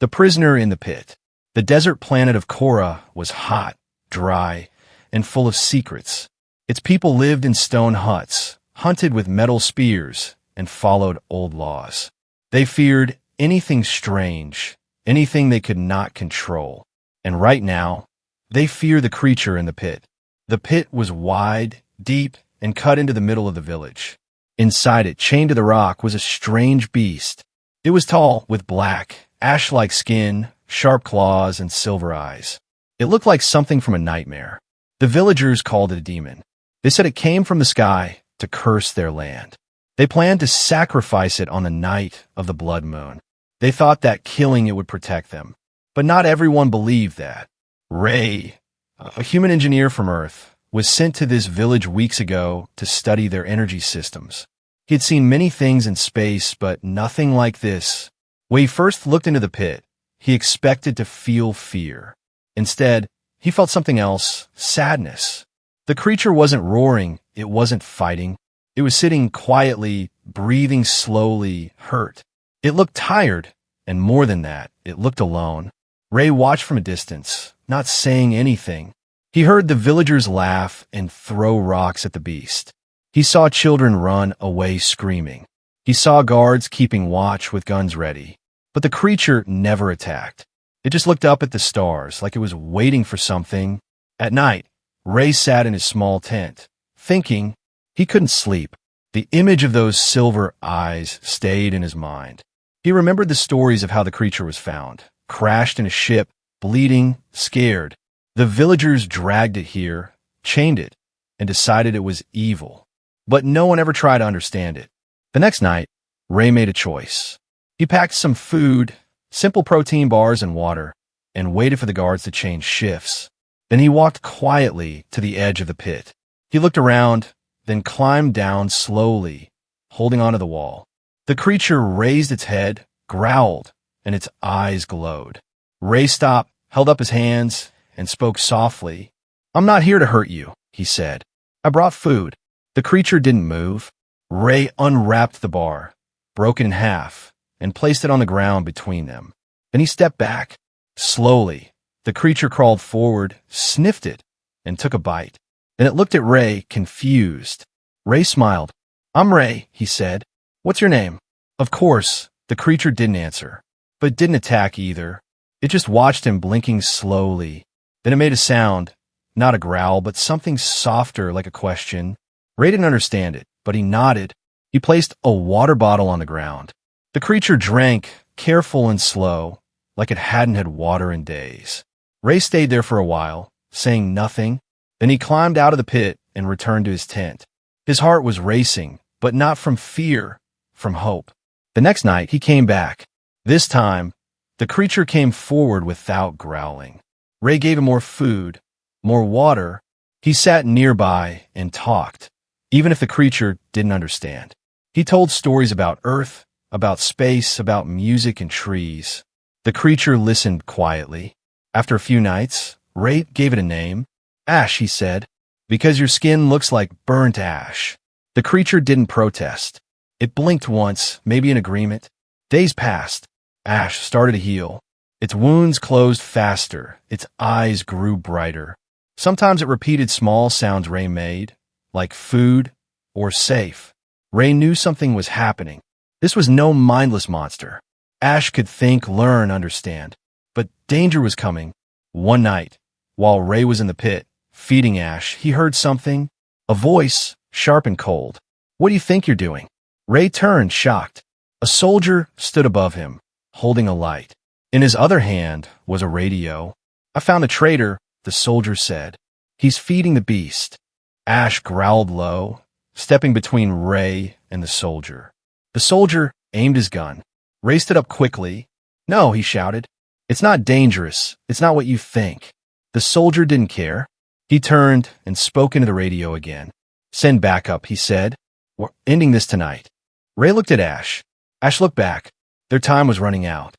The Prisoner in the Pit. The desert planet of Korra was hot, dry, and full of secrets. Its people lived in stone huts, hunted with metal spears, and followed old laws. They feared anything strange, anything they could not control. And right now, they fear the creature in the pit. The pit was wide, deep, and cut into the middle of the village. Inside it, chained to the rock, was a strange beast. It was tall, with black, ash-like skin, sharp claws, and silver eyes. It looked like something from a nightmare. The villagers called it a demon. They said it came from the sky to curse their land. They planned to sacrifice it on the night of the blood moon. They thought that killing it would protect them. But not everyone believed that. Ray, a human engineer from Earth, was sent to this village weeks ago to study their energy systems. He had seen many things in space, but nothing like this. When he first looked into the pit, he expected to feel fear. Instead, he felt something else, sadness. The creature wasn't roaring, it wasn't fighting. It was sitting quietly, breathing slowly, hurt. It looked tired, and more than that, it looked alone. Ray watched from a distance, not saying anything. He heard the villagers laugh and throw rocks at the beast. He saw children run away screaming. He saw guards keeping watch with guns ready. But the creature never attacked. It just looked up at the stars like it was waiting for something. At night, Ray sat in his small tent, thinking. He couldn't sleep. The image of those silver eyes stayed in his mind. He remembered the stories of how the creature was found, crashed in a ship, bleeding, scared. The villagers dragged it here, chained it, and decided it was evil. But no one ever tried to understand it. The next night, Ray made a choice. He packed some food, simple protein bars and water, and waited for the guards to change shifts. Then he walked quietly to the edge of the pit. He looked around, then climbed down slowly, holding onto the wall. The creature raised its head, growled, and its eyes glowed. Ray stopped, held up his hands, and spoke softly. "I'm not here to hurt you," he said. "I brought food." The creature didn't move. Ray unwrapped the bar, broke it in half, and placed it on the ground between them. Then he stepped back. Slowly, the creature crawled forward, sniffed it, and took a bite. Then it looked at Ray, confused. Ray smiled. "I'm Ray," he said. "What's your name?" Of course, the creature didn't answer, but didn't attack either. It just watched him blinking slowly. Then it made a sound, not a growl, but something softer like a question. Ray didn't understand it, but he nodded. He placed a water bottle on the ground. The creature drank, careful and slow, like it hadn't had water in days. Ray stayed there for a while, saying nothing. Then he climbed out of the pit and returned to his tent. His heart was racing, but not from fear, from hope. The next night, he came back. This time, the creature came forward without growling. Ray gave him more food, more water. He sat nearby and talked, even if the creature didn't understand. He told stories about Earth, about space, about music and trees. The creature listened quietly. After a few nights, Ray gave it a name. "Ash," he said, "because your skin looks like burnt ash." The creature didn't protest. It blinked once, maybe in agreement. Days passed. Ash started to heal. Its wounds closed faster. Its eyes grew brighter. Sometimes it repeated small sounds Ray made, like food or safe. Ray knew something was happening. This was no mindless monster. Ash could think, learn, understand. But danger was coming. One night, while Ray was in the pit, feeding Ash, he heard something. A voice, sharp and cold. "What do you think you're doing?" Ray turned, shocked. A soldier stood above him, holding a light. In his other hand was a radio. "I found a traitor," the soldier said. "He's feeding the beast." Ash growled low, stepping between Ray and the soldier. The soldier aimed his gun. Ray stood up quickly. "No," he shouted. "It's not dangerous. It's not what you think." The soldier didn't care. He turned and spoke into the radio again. "Send backup," he said. "We're ending this tonight." Ray looked at Ash. Ash looked back. Their time was running out.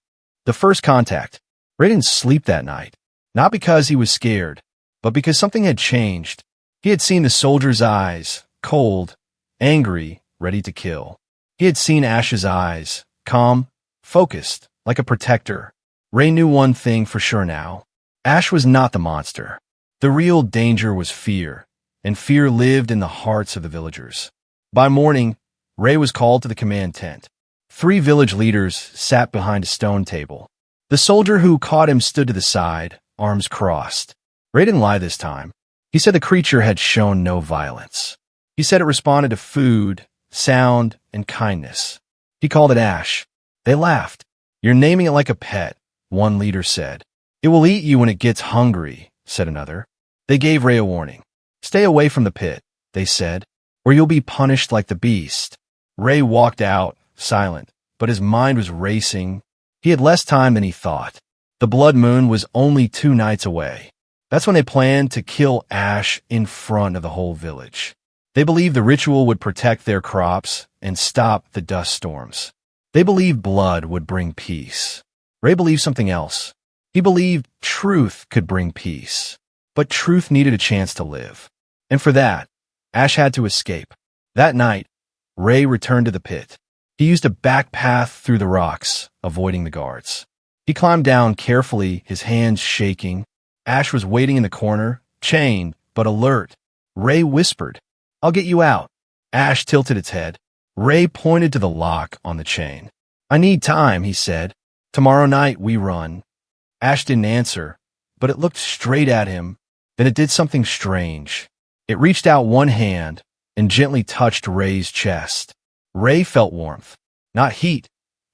The first contact. Ray didn't sleep that night. Not because he was scared, but because something had changed. He had seen the soldier's eyes, cold, angry, ready to kill. He had seen Ash's eyes, calm, focused, like a protector. Ray knew one thing for sure now. Ash was not the monster. The real danger was fear, and fear lived in the hearts of the villagers. By morning, Ray was called to the command tent. 3 village leaders sat behind a stone table. The soldier who caught him stood to the side, arms crossed. Ray didn't lie this time. He said the creature had shown no violence. He said it responded to food, sound, and kindness. He called it Ash. They laughed. "You're naming it like a pet," one leader said. "It will eat you when it gets hungry," said another. They gave Ray a warning. "Stay away from the pit," they said, "or you'll be punished like the beast." Ray walked out, silent, but his mind was racing. He had less time than he thought. The blood moon was only 2 nights away. That's when they planned to kill Ash in front of the whole village. They believed the ritual would protect their crops and stop the dust storms. They believed blood would bring peace. Ray believed something else. He believed truth could bring peace. But truth needed a chance to live. And for that, Ash had to escape. That night, Ray returned to the pit. He used a back path through the rocks, avoiding the guards. He climbed down carefully, his hands shaking. Ash was waiting in the corner, chained, but alert. Ray whispered, "I'll get you out." Ash tilted its head. Ray pointed to the lock on the chain. "I need time," he said. "Tomorrow night we run." Ash didn't answer, but it looked straight at him. Then it did something strange. It reached out one hand and gently touched Ray's chest. Ray felt warmth. Not heat,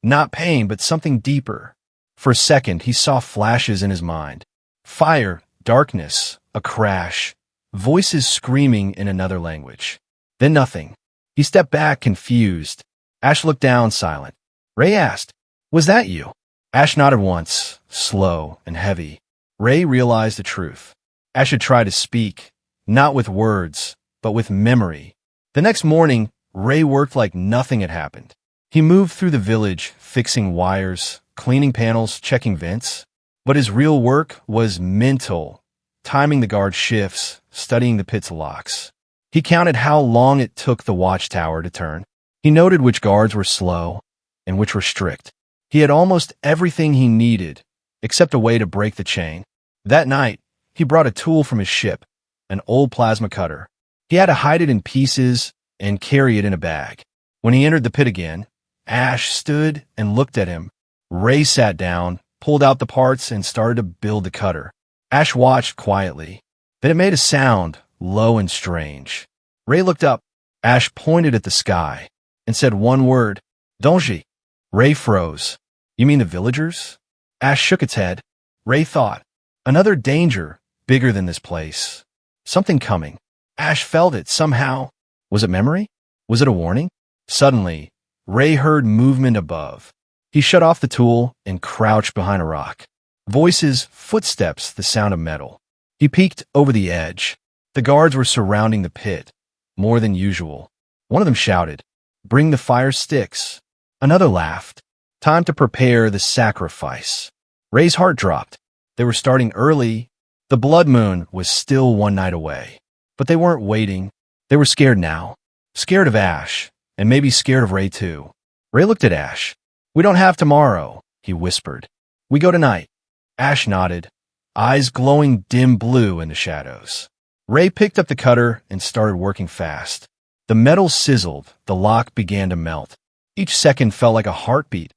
not pain, but something deeper. For a second, he saw flashes in his mind. Fire, darkness, a crash, voices screaming in another language. Then nothing. He stepped back, confused. Ash looked down, silent. Ray asked, "Was that you?" Ash nodded once, slow and heavy. Ray realized the truth. Ash had tried to speak, not with words, but with memory. The next morning, Ray worked like nothing had happened. He moved through the village, fixing wires, cleaning panels, checking vents. But his real work was mental, timing the guard shifts, studying the pit's locks. He counted how long it took the watchtower to turn. He noted which guards were slow and which were strict. He had almost everything he needed, except a way to break the chain. That night, he brought a tool from his ship, an old plasma cutter. He had to hide it in pieces and carry it in a bag. When he entered the pit again, Ash stood and looked at him. Ray sat down, pulled out the parts, and started to build the cutter. Ash watched quietly. Then it made a sound, low and strange. Ray looked up. Ash pointed at the sky and said one word, "Donji." Ray froze. "You mean the villagers?" Ash shook its head. Ray thought, another danger, bigger than this place. Something coming. Ash felt it somehow. Was it memory? Was it a warning? Suddenly, Ray heard movement above. He shut off the tool and crouched behind a rock. Voices, footsteps, the sound of metal. He peeked over the edge. The guards were surrounding the pit, more than usual. One of them shouted, "Bring the fire sticks." Another laughed. Time to prepare the sacrifice. Ray's heart dropped. They were starting early. The blood moon was still 1 night away. But they weren't waiting. They were scared now. Scared of Ash, and maybe scared of Ray too. Ray looked at Ash. "We don't have tomorrow," he whispered. "We go tonight." Ash nodded, eyes glowing dim blue in the shadows. Ray picked up the cutter and started working fast. The metal sizzled, the lock began to melt. Each second felt like a heartbeat,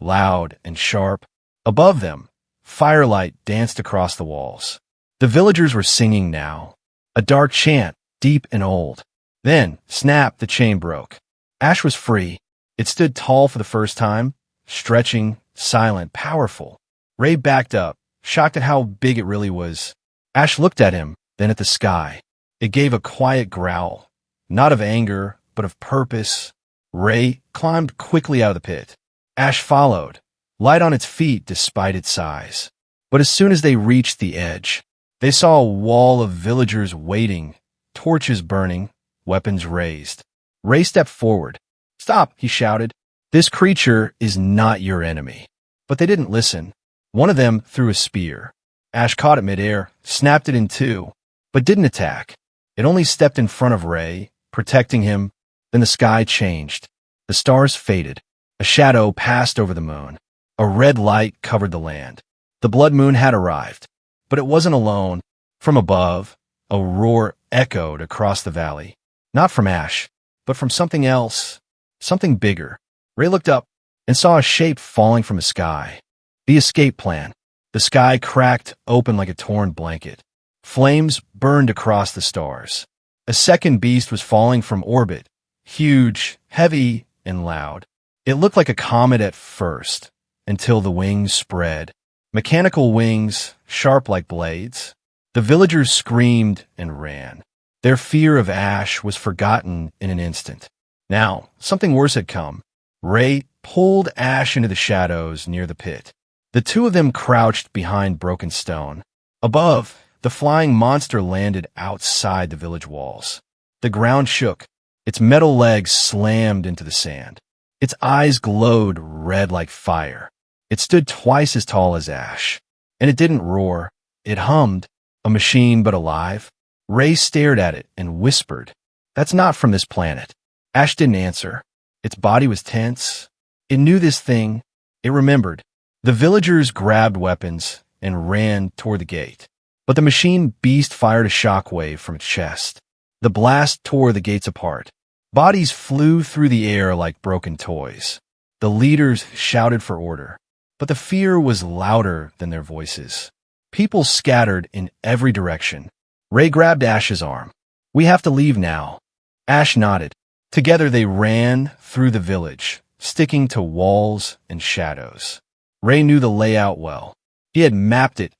loud and sharp. Above them, firelight danced across the walls. The villagers were singing now, a dark chant, deep and old. Then, snap, the chain broke. Ash was free. It stood tall for the first time, stretching, silent, powerful. Ray backed up, shocked at how big it really was. Ash looked at him, then at the sky. It gave a quiet growl, not of anger, but of purpose. Ray climbed quickly out of the pit. Ash followed, light on its feet despite its size. But as soon as they reached the edge, they saw a wall of villagers waiting, torches burning, weapons raised. Ray stepped forward. "Stop," he shouted. "This creature is not your enemy." But they didn't listen. One of them threw a spear. Ash caught it midair, snapped it in two, but didn't attack. It only stepped in front of Ray, protecting him. Then the sky changed. The stars faded. A shadow passed over the moon. A red light covered the land. The blood moon had arrived. But it wasn't alone. From above, a roar echoed across the valley. Not from Ash, but from something else, something bigger. Ray looked up and saw a shape falling from the sky. The escape plan. The sky cracked open like a torn blanket. Flames burned across the stars. A second beast was falling from orbit, huge, heavy, and loud. It looked like a comet at first, until the wings spread. Mechanical wings, sharp like blades. The villagers screamed and ran. Their fear of Ash was forgotten in an instant. Now, something worse had come. Ray pulled Ash into the shadows near the pit. The two of them crouched behind broken stone. Above, the flying monster landed outside the village walls. The ground shook. Its metal legs slammed into the sand. Its eyes glowed red like fire. It stood twice as tall as Ash. And it didn't roar. It hummed. A machine but alive. Ray stared at it and whispered, "That's not from this planet." Ash didn't answer. Its body was tense. It knew this thing. It remembered. The villagers grabbed weapons and ran toward the gate. But the machine beast fired a shockwave from its chest. The blast tore the gates apart. Bodies flew through the air like broken toys. The leaders shouted for order. But the fear was louder than their voices. People scattered in every direction. Ray grabbed Ash's arm. "We have to leave now." Ash nodded. Together they ran through the village, sticking to walls and shadows. Ray knew the layout well. He had mapped it,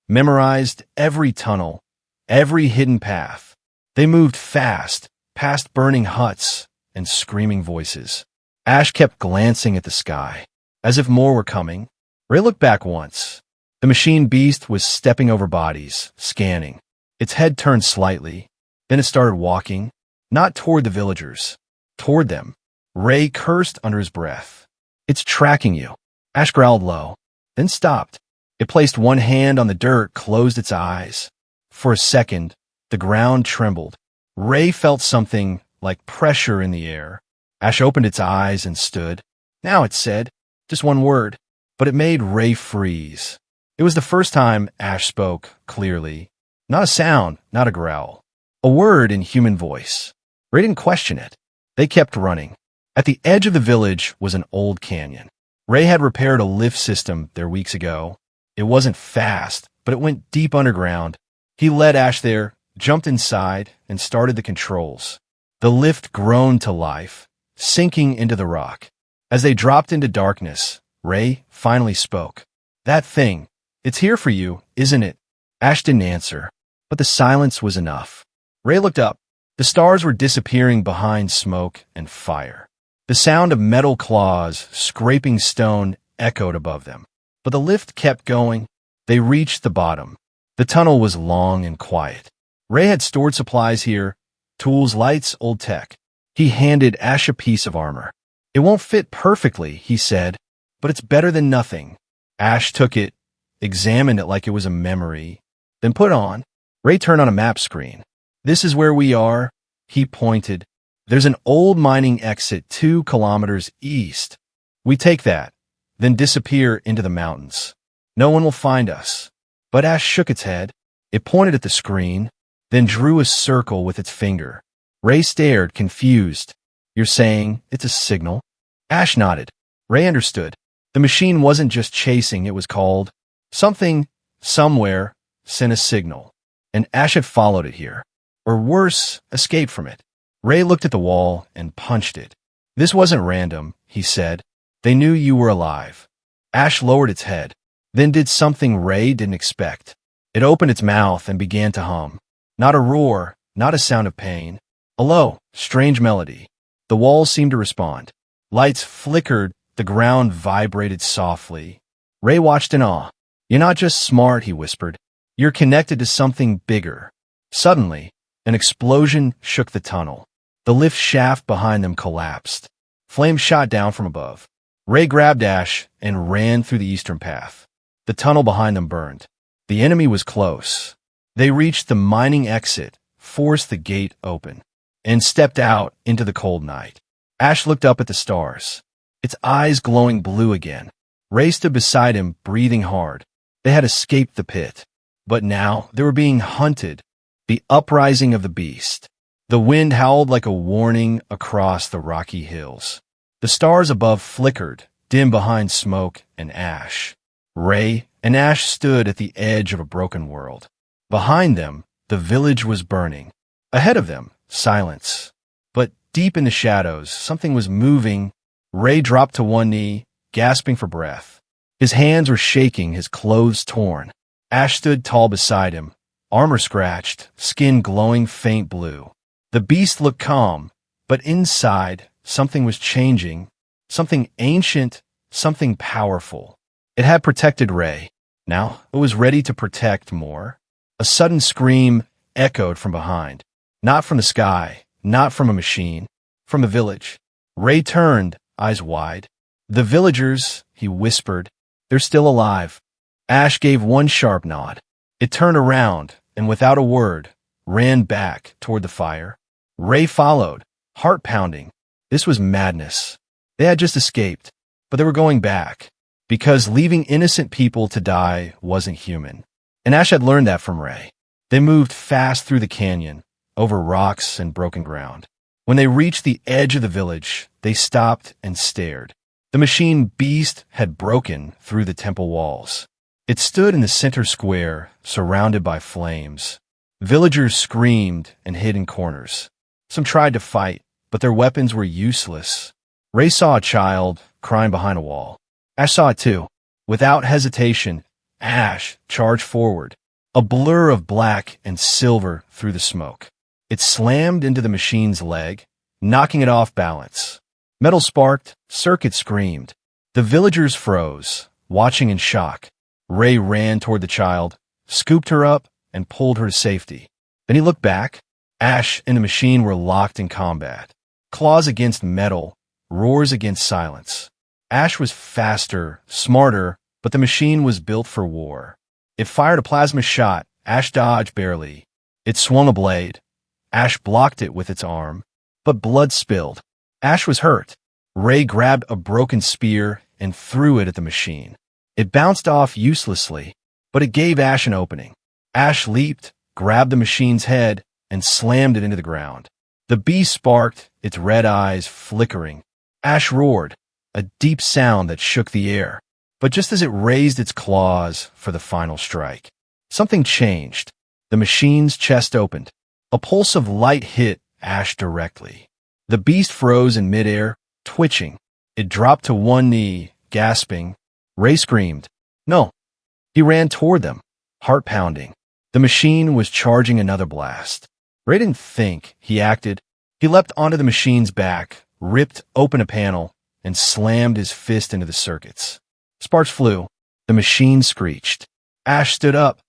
memorized every tunnel, every hidden path. They moved fast, past burning huts and screaming voices. Ash kept glancing at the sky, as if more were coming. Ray looked back once. The machine beast was stepping over bodies, scanning. Its head turned slightly. Then it started walking, not toward the villagers, toward them. Ray cursed under his breath. "It's tracking you." Ash growled low, then stopped. It placed one hand on the dirt, closed its eyes. For a second, the ground trembled. Ray felt something like pressure in the air. Ash opened its eyes and stood. "Now," it said, just one word, but it made Ray freeze. It was the first time Ash spoke clearly. Not a sound, not a growl. A word in human voice. Ray didn't question it. They kept running. At the edge of the village was an old canyon. Ray had repaired a lift system there weeks ago. It wasn't fast, but it went deep underground. He led Ash there, jumped inside, and started the controls. The lift groaned to life, sinking into the rock. As they dropped into darkness, Ray finally spoke. "That thing, it's here for you, isn't it?" Ash didn't answer, but the silence was enough. Ray looked up. The stars were disappearing behind smoke and fire. The sound of metal claws scraping stone echoed above them. But the lift kept going. They reached the bottom. The tunnel was long and quiet. Ray had stored supplies here, tools, lights, old tech. He handed Ash a piece of armor. "It won't fit perfectly," he said, "but it's better than nothing." Ash took it, examined it like it was a memory, then put on. Ray turned on a map screen. "This is where we are," he pointed. "There's an old mining exit 2 kilometers east. We take that, then disappear into the mountains. No one will find us." But Ash shook its head. It pointed at the screen, then drew a circle with its finger. Ray stared, confused. "You're saying it's a signal?" Ash nodded. Ray understood. The machine wasn't just chasing, it was called. Something, somewhere, sent a signal. And Ash had followed it here. Or worse, escaped from it. Ray looked at the wall and punched it. "This wasn't random," he said. "They knew you were alive." Ash lowered its head, then did something Ray didn't expect. It opened its mouth and began to hum. Not a roar, not a sound of pain. A low, strange melody. The walls seemed to respond. Lights flickered, the ground vibrated softly. Ray watched in awe. "You're not just smart," he whispered. "You're connected to something bigger." Suddenly, an explosion shook the tunnel. The lift shaft behind them collapsed. Flames shot down from above. Ray grabbed Ash and ran through the eastern path. The tunnel behind them burned. The enemy was close. They reached the mining exit, forced the gate open, and stepped out into the cold night. Ash looked up at the stars, its eyes glowing blue again. Ray stood beside him, breathing hard. They had escaped the pit. But now they were being hunted. The uprising of the beast. The wind howled like a warning across the rocky hills. The stars above flickered, dim behind smoke and ash. Ray and Ash stood at the edge of a broken world. Behind them, the village was burning. Ahead of them, silence. But deep in the shadows, something was moving. Ray dropped to one knee, gasping for breath. His hands were shaking, his clothes torn. Ash stood tall beside him, armor scratched, skin glowing faint blue. The beast looked calm, but inside, something was changing. Something ancient, something powerful. It had protected Ray. Now it was ready to protect more. A sudden scream echoed from behind. Not from the sky, not from a machine, from the village. Ray turned, eyes wide. The villagers, he whispered, they're still alive. Ash gave one sharp nod. It turned around, and without a word, ran back toward the fire. Ray followed, heart pounding. This was madness. They had just escaped, but they were going back, because leaving innocent people to die wasn't human. And Ash had learned that from Ray. They moved fast through the canyon, over rocks and broken ground. When they reached the edge of the village, they stopped and stared. The machine beast had broken through the temple walls. It stood in the center square, surrounded by flames. Villagers screamed and hid in corners. Some tried to fight, but their weapons were useless. Ray saw a child crying behind a wall. Ash saw it too. Without hesitation, Ash charged forward, a blur of black and silver through the smoke. It slammed into the machine's leg, knocking it off balance. Metal sparked, circuits screamed. The villagers froze, watching in shock. Ray ran toward the child, scooped her up, and pulled her to safety. Then he looked back. Ash and the machine were locked in combat. Claws against metal, roars against silence. Ash was faster, smarter, but the machine was built for war. It fired a plasma shot. Ash dodged barely. It swung a blade. Ash blocked it with its arm, but blood spilled. Ash was hurt. Ray grabbed a broken spear and threw it at the machine. It bounced off uselessly, but it gave Ash an opening. Ash leaped, grabbed the machine's head, and slammed it into the ground. The beast sparked, its red eyes flickering. Ash roared, a deep sound that shook the air. But just as it raised its claws for the final strike, something changed. The machine's chest opened. A pulse of light hit Ash directly. The beast froze in midair, twitching. It dropped to one knee, gasping. Ray screamed, "No!" He ran toward them, heart pounding. The machine was charging another blast. Ray didn't think, he acted. He leapt onto the machine's back, ripped open a panel, and slammed his fist into the circuits. Sparks flew. The machine screeched. Ash stood up,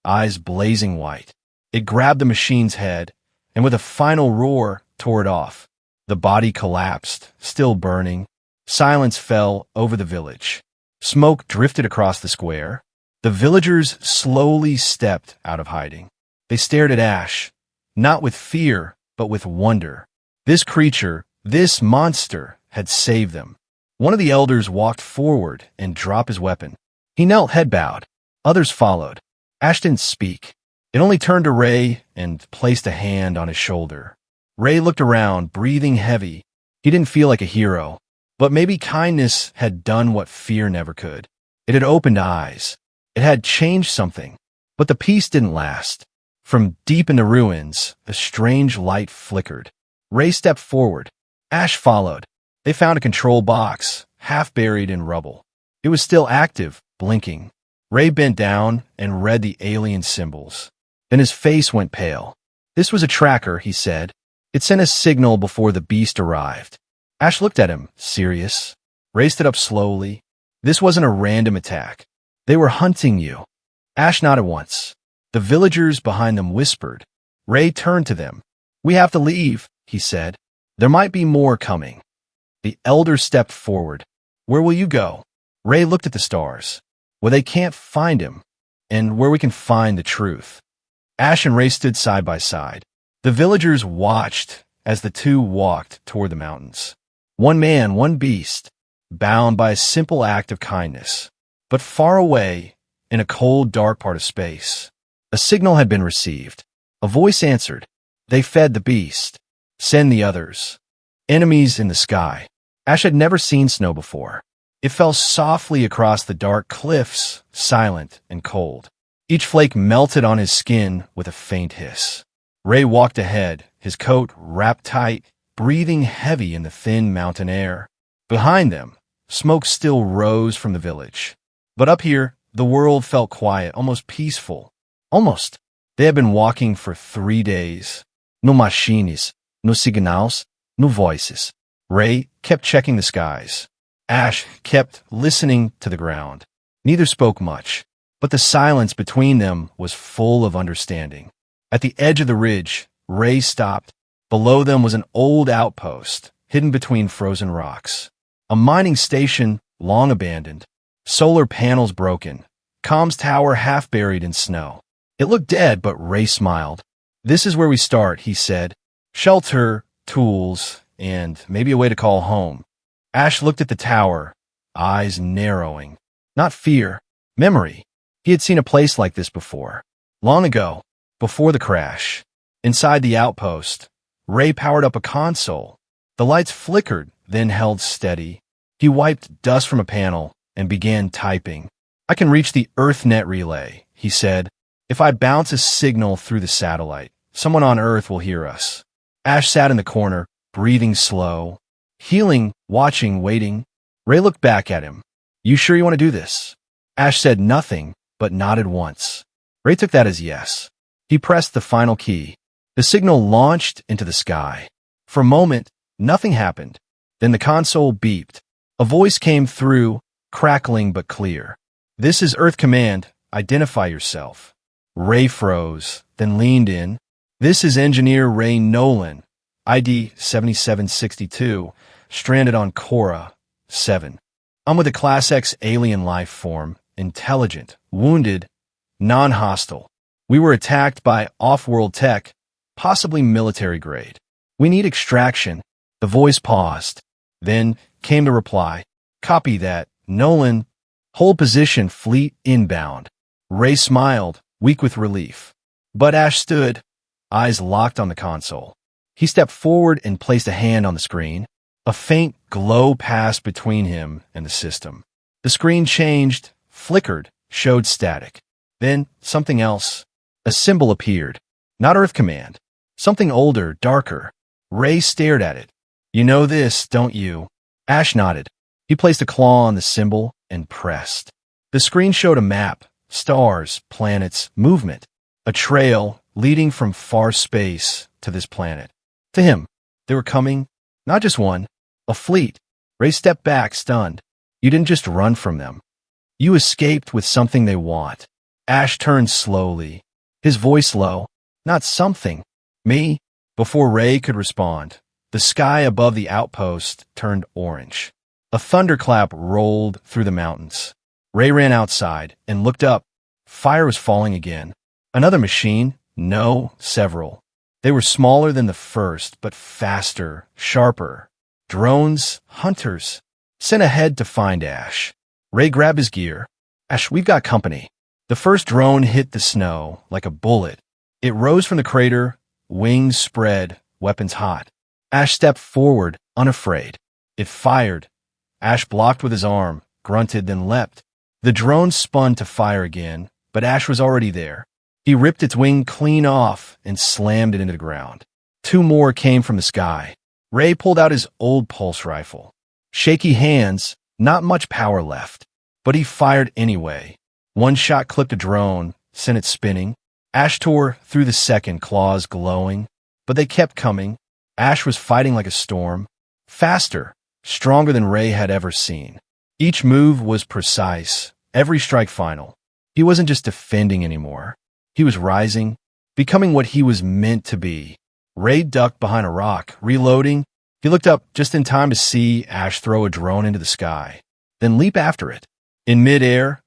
eyes blazing white. It grabbed the machine's head, and with a final roar, tore it off. The body collapsed, still burning. Silence fell over the village. Smoke drifted across the square. The villagers slowly stepped out of hiding. They stared at Ash, not with fear, but with wonder. This creature, this monster, had saved them. One of the elders walked forward and dropped his weapon. He knelt head bowed. Others followed. Ash didn't speak. It only turned to Ray and placed a hand on his shoulder. Ray looked around, breathing heavy. He didn't feel like a hero, but maybe kindness had done what fear never could. It had opened eyes. It had changed something, but the peace didn't last. From deep in the ruins, a strange light flickered. Ray stepped forward. Ash followed. They found a control box, half buried in rubble. It was still active, blinking. Ray bent down and read the alien symbols. Then his face went pale. This was a tracker, he said. It sent a signal before the beast arrived. Ash looked at him, serious. Ray stood up slowly. This wasn't a random attack. They were hunting you. Ash nodded once. The villagers behind them whispered. Ray turned to them. "We have to leave," he said. "There might be more coming." The elder stepped forward. "Where will you go?" Ray looked at the stars. "Where they can't find him, and where we can find the truth." Ash and Ray stood side by side. The villagers watched as the two walked toward the mountains. One man, one beast. bound by a simple act of kindness. But far away, in a cold, dark part of space, a signal had been received. A voice answered. They fed the beast. Send the others. Enemies in the sky. Ash had never seen snow before. It fell softly across the dark cliffs, silent and cold. Each flake melted on his skin with a faint hiss. Ray walked ahead, his coat wrapped tight, breathing heavy in the thin mountain air. Behind them, smoke still rose from the village. But up here, the world felt quiet, almost peaceful. Almost. They had been walking for 3 days. No machines, no signals, no voices. Ray kept checking the skies. Ash kept listening to the ground. Neither spoke much, but the silence between them was full of understanding. At the edge of the ridge, Ray stopped. Below them was an old outpost, hidden between frozen rocks. A mining station, long abandoned. Solar panels broken. Comms tower half buried in snow. It looked dead, but Ray smiled. This is where we start, he said. Shelter, tools, and maybe a way to call home. Ash looked at the tower, eyes narrowing. Not fear, memory. He had seen a place like this before. Long ago, before the crash. Inside the outpost, Ray powered up a console. The lights flickered, then held steady. He wiped dust from a panel and began typing. I can reach the EarthNet relay, he said. If I bounce a signal through the satellite, someone on Earth will hear us. Ash sat in the corner, breathing slow. Healing, watching, waiting. Ray looked back at him. You sure you want to do this? Ash said nothing, but nodded once. Ray took that as yes. He pressed the final key. The signal launched into the sky. For a moment, nothing happened. Then the console beeped. A voice came through, crackling but clear. This is Earth Command. Identify yourself. Ray froze, then leaned in. This is Engineer Ray Nolan, ID 7762, stranded on Cora 7. I'm with a Class X alien life form, intelligent, wounded, non-hostile. We were attacked by off-world tech, possibly military grade. We need extraction. The voice paused. Then came the reply. Copy that. Nolan. Hold position, fleet inbound. Ray smiled, weak with relief. But Ash stood, eyes locked on the console. He stepped forward and placed a hand on the screen. A faint glow passed between him and the system. The screen changed, flickered, showed static. Then something else. A symbol appeared. Not Earth Command. Something older, darker. Ray stared at it. You know this, don't you? Ash nodded. He placed a claw on the symbol and pressed. The screen showed a map, stars, planets, movement. A trail leading from far space to this planet. To him, they were coming, not just one, a fleet. Ray stepped back, stunned. You didn't just run from them. You escaped with something they want. Ash turned slowly, his voice low. Not something. Me? Before Ray could respond, the sky above the outpost turned orange. A thunderclap rolled through the mountains. Ray ran outside and looked up. Fire was falling again. Another machine? No, several. They were smaller than the first, but faster, sharper. Drones, hunters, sent ahead to find Ash. Ray grabbed his gear. Ash, we've got company. The first drone hit the snow like a bullet. It rose from the crater, wings spread, weapons hot. Ash stepped forward, unafraid. It fired. Ash blocked with his arm, grunted, then leapt. The drone spun to fire again, but Ash was already there. He ripped its wing clean off and slammed it into the ground. 2 more came from the sky. Ray pulled out his old pulse rifle. Shaky hands, not much power left, but he fired anyway. One shot clipped a drone, sent it spinning. Ash tore through the second, claws glowing, but they kept coming. Ash was fighting like a storm, faster, stronger than Ray had ever seen. Each move was precise, every strike final. He wasn't just defending anymore. He was rising, becoming what he was meant to be. Ray ducked behind a rock, reloading. He looked up just in time to see Ash throw a drone into the sky, then leap after it. In midair,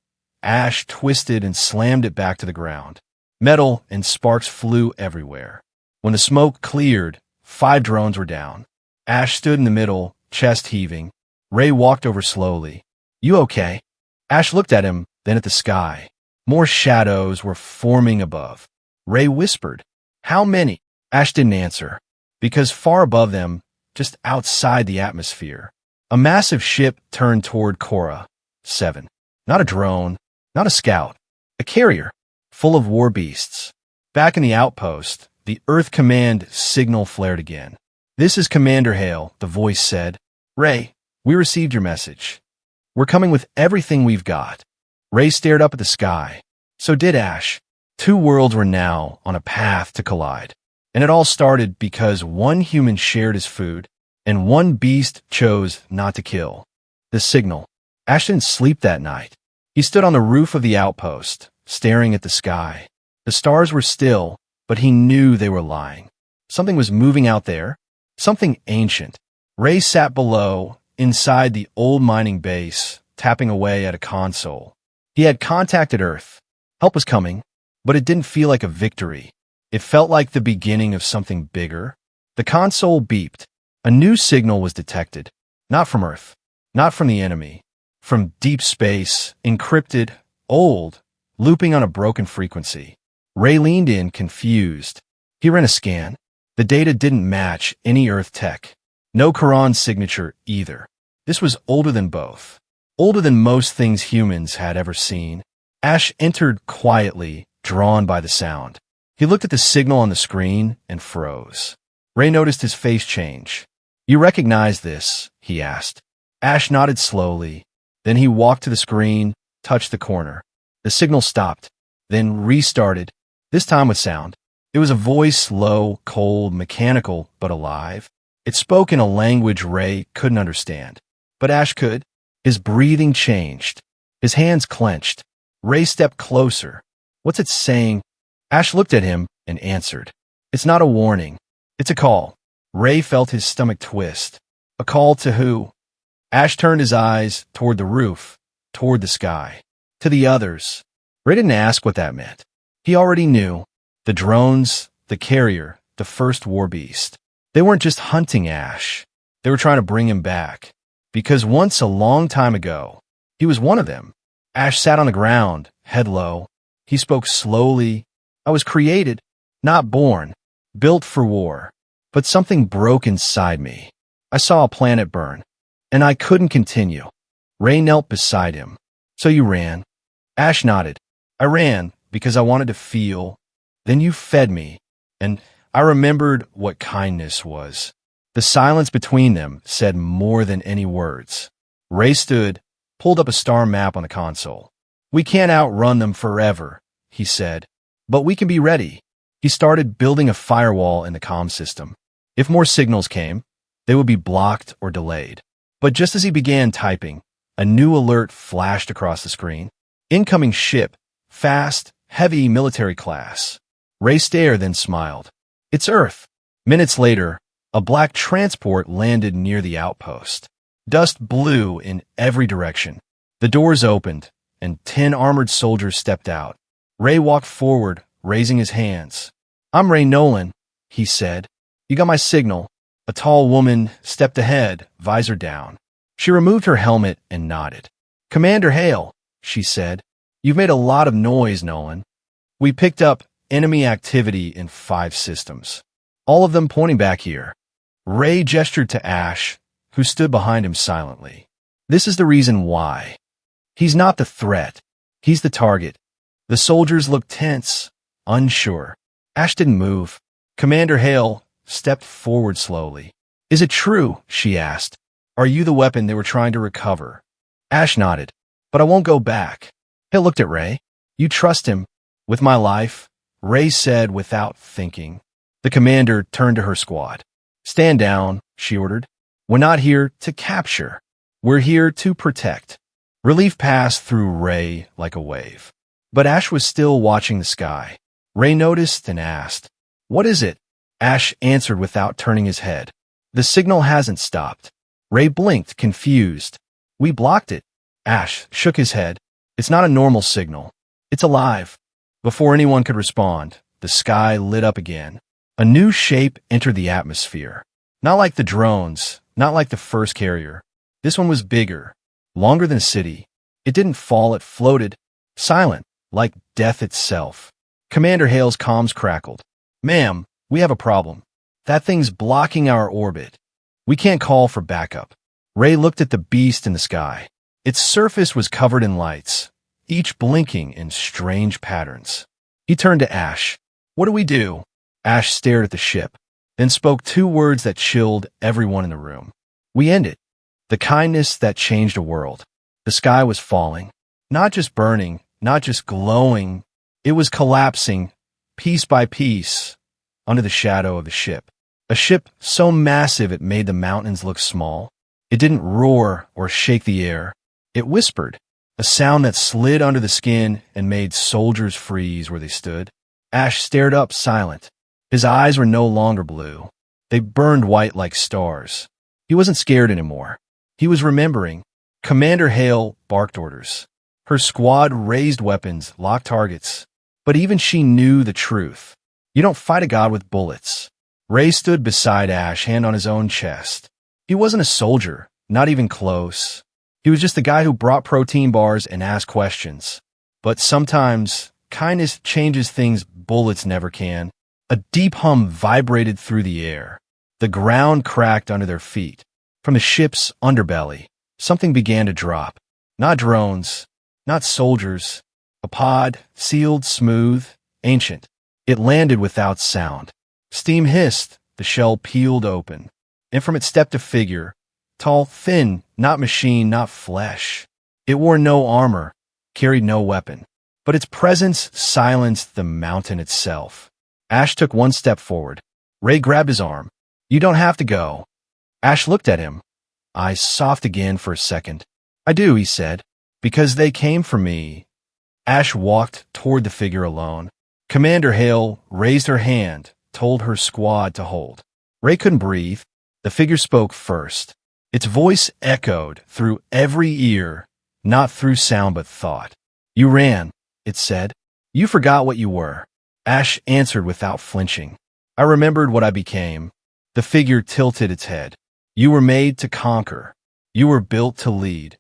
Ash twisted and slammed it back to the ground. Metal and sparks flew everywhere. When the smoke cleared, 5 drones were down. Ash stood in the middle, chest heaving. Ray walked over slowly. You okay? Ash looked at him, then at the sky. More shadows were forming above. Ray whispered, How many? Ash didn't answer, because far above them, just outside the atmosphere, a massive ship turned toward Cora. 7. Not a drone, not a scout, a carrier, full of war beasts. Back in the outpost, the Earth Command signal flared again. This is Commander Hale, the voice said. Ray, we received your message. We're coming with everything we've got. Ray stared up at the sky. So did Ash. Two worlds were now on a path to collide. And it all started because one human shared his food, and one beast chose not to kill. The signal. Ash didn't sleep that night. He stood on the roof of the outpost, staring at the sky. The stars were still, but he knew they were lying. Something was moving out there, something ancient. Ray sat below, inside the old mining base, tapping away at a console. He had contacted Earth. Help was coming, but it didn't feel like a victory. It felt like the beginning of something bigger. The console beeped. A new signal was detected. Not from Earth, not from the enemy. From deep space, encrypted, old, looping on a broken frequency. Ray leaned in, confused. He ran a scan. The data didn't match any Earth tech. No Quran signature either. This was older than both. Older than most things humans had ever seen. Ash entered quietly, drawn by the sound. He looked at the signal on the screen and froze. Ray noticed his face change. You recognize this? He asked. Ash nodded slowly. Then he walked to the screen, touched the corner. The signal stopped, then restarted, this time with sound. It was a voice, low, cold, mechanical, but alive. It spoke in a language Ray couldn't understand. But Ash could. His breathing changed. His hands clenched. Ray stepped closer. What's it saying? Ash looked at him and answered. It's not a warning. It's a call. Ray felt his stomach twist. A call to who? Ash turned his eyes toward the roof, toward the sky, to the others. Ray didn't ask what that meant. He already knew. The drones, the carrier, the first war beast. They weren't just hunting Ash. They were trying to bring him back. Because once a long time ago, he was one of them. Ash sat on the ground, head low. He spoke slowly. I was created, not born, built for war. But something broke inside me. I saw a planet burn, and I couldn't continue. Ray knelt beside him. So you ran? Ash nodded. I ran because I wanted to feel. Then you fed me, and I remembered what kindness was. The silence between them said more than any words. Ray stood, pulled up a star map on the console. We can't outrun them forever, he said, but we can be ready. He started building a firewall in the comm system. If more signals came, they would be blocked or delayed. But just as he began typing, a new alert flashed across the screen. Incoming ship, fast, heavy military class. Ray stared, then smiled. It's Earth. Minutes later, a black transport landed near the outpost. Dust blew in every direction. The doors opened, and 10 armored soldiers stepped out. Ray walked forward, raising his hands. I'm Ray Nolan, he said. You got my signal. A tall woman stepped ahead, visor down. She removed her helmet and nodded. Commander Hale, she said. You've made a lot of noise, Nolan. We picked up enemy activity in 5 systems, all of them pointing back here. Ray gestured to Ash, who stood behind him silently. This is the reason why. He's not the threat. He's the target. The soldiers looked tense, unsure. Ash didn't move. Commander Hale stepped forward slowly. Is it true? She asked. Are you the weapon they were trying to recover? Ash nodded. But I won't go back. Hale looked at Ray. You trust him? With my life? Ray said without thinking. The commander turned to her squad. Stand down, she ordered. We're not here to capture. We're here to protect. Relief passed through Ray like a wave. But Ash was still watching the sky. Ray noticed and asked, What is it? Ash answered without turning his head. The signal hasn't stopped. Ray blinked, confused. We blocked it. Ash shook his head. It's not a normal signal. It's alive. Before anyone could respond, the sky lit up again. A new shape entered the atmosphere. Not like the drones, not like the first carrier. This one was bigger, longer than a city. It didn't fall, it floated, silent, like death itself. Commander Hale's comms crackled. "Ma'am, we have a problem. That thing's blocking our orbit. We can't call for backup." Ray looked at the beast in the sky. Its surface was covered in lights, each blinking in strange patterns. He turned to Ash. "What do we do?" Ash stared at the ship, then spoke two words that chilled everyone in the room. "We end it." The kindness that changed a world. The sky was falling. Not just burning, not just glowing. It was collapsing, piece by piece, under the shadow of the ship. A ship so massive it made the mountains look small. It didn't roar or shake the air. It whispered, a sound that slid under the skin and made soldiers freeze where they stood. Ash stared up, silent. His eyes were no longer blue. They burned white like stars. He wasn't scared anymore. He was remembering. Commander Hale barked orders. Her squad raised weapons, locked targets. But even she knew the truth. You don't fight a god with bullets. Ray stood beside Ash, hand on his own chest. He wasn't a soldier, not even close. He was just the guy who brought protein bars and asked questions. But sometimes, kindness changes things bullets never can. A deep hum vibrated through the air. The ground cracked under their feet. From the ship's underbelly, something began to drop. Not drones, not soldiers. A pod, sealed, smooth, ancient. It landed without sound. Steam hissed, the shell peeled open. And from it stepped a figure. Tall, thin, not machine, not flesh. It wore no armor, carried no weapon. But its presence silenced the mountain itself. Ash took one step forward. Ray grabbed his arm. "You don't have to go." Ash looked at him, eyes soft again for a second. "I do," he said, "because they came for me." Ash walked toward the figure alone. Commander Hale raised her hand, told her squad to hold. Ray couldn't breathe. The figure spoke first. Its voice echoed through every ear, not through sound but thought. "You ran," it said. "You forgot what you were." Ash answered without flinching. "I remembered what I became." The figure tilted its head. "You were made to conquer. You were built to lead."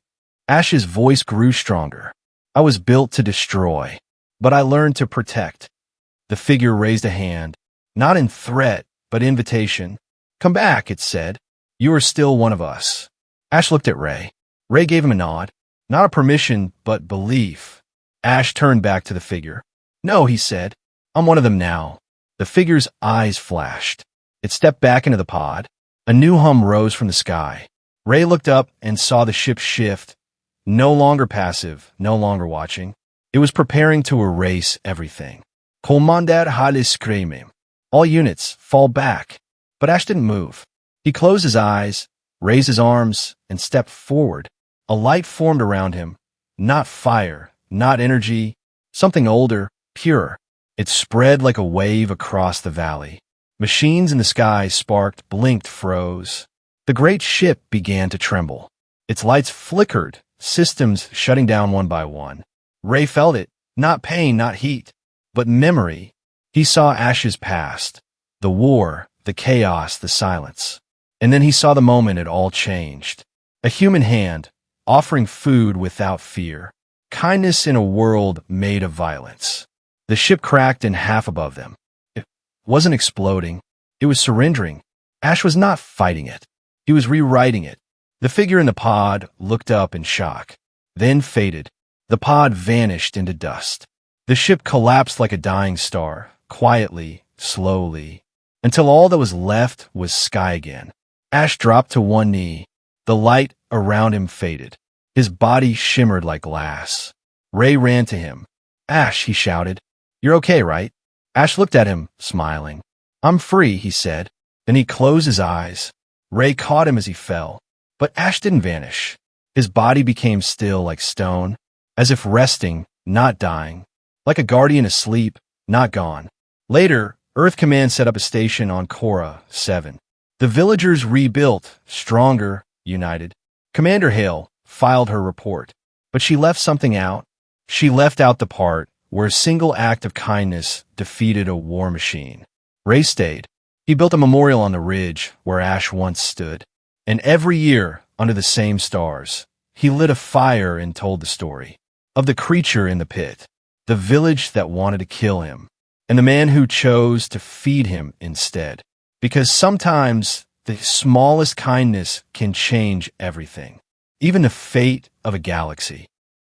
Ash's voice grew stronger. "I was built to destroy, but I learned to protect." The figure raised a hand, not in threat, but invitation. "Come back," it said. "You are still one of us." Ash looked at Ray. Ray gave him a nod. Not a permission, but belief. Ash turned back to the figure. "No," he said. "I'm one of them now." The figure's eyes flashed. It stepped back into the pod. A new hum rose from the sky. Ray looked up and saw the ship shift. No longer passive, no longer watching. It was preparing to erase everything. "Commander Hale screaming. All units, fall back." But Ash didn't move. He closed his eyes, raised his arms, and stepped forward. A light formed around him. Not fire, not energy, something older, purer. It spread like a wave across the valley. Machines in the sky sparked, blinked, froze. The great ship began to tremble. Its lights flickered, systems shutting down one by one. Ray felt it, not pain, not heat, but memory. He saw Ash's past, the war, the chaos, the silence. And then he saw the moment it all changed. A human hand, offering food without fear. Kindness in a world made of violence. The ship cracked in half above them. It wasn't exploding. It was surrendering. Ash was not fighting it. He was rewriting it. The figure in the pod looked up in shock, then faded. The pod vanished into dust. The ship collapsed like a dying star, quietly, slowly, until all that was left was sky again. Ash dropped to one knee. The light around him faded. His body shimmered like glass. Ray ran to him. "Ash," he shouted. "You're okay, right?" Ash looked at him, smiling. "I'm free," he said. Then he closed his eyes. Ray caught him as he fell. But Ash didn't vanish. His body became still like stone, as if resting, not dying. Like a guardian asleep, not gone. Later, Earth Command set up a station on Cora 7. The villagers rebuilt, stronger, united. Commander Hale filed her report. But she left something out. She left out the part where a single act of kindness defeated a war machine. Ray stayed. He built a memorial on the ridge where Ash once stood. And every year, under the same stars. He lit a fire and told the story of the creature in the pit, the village that wanted to kill him, and the man who chose to feed him instead. Because sometimes the smallest kindness can change everything, even the fate of a galaxy.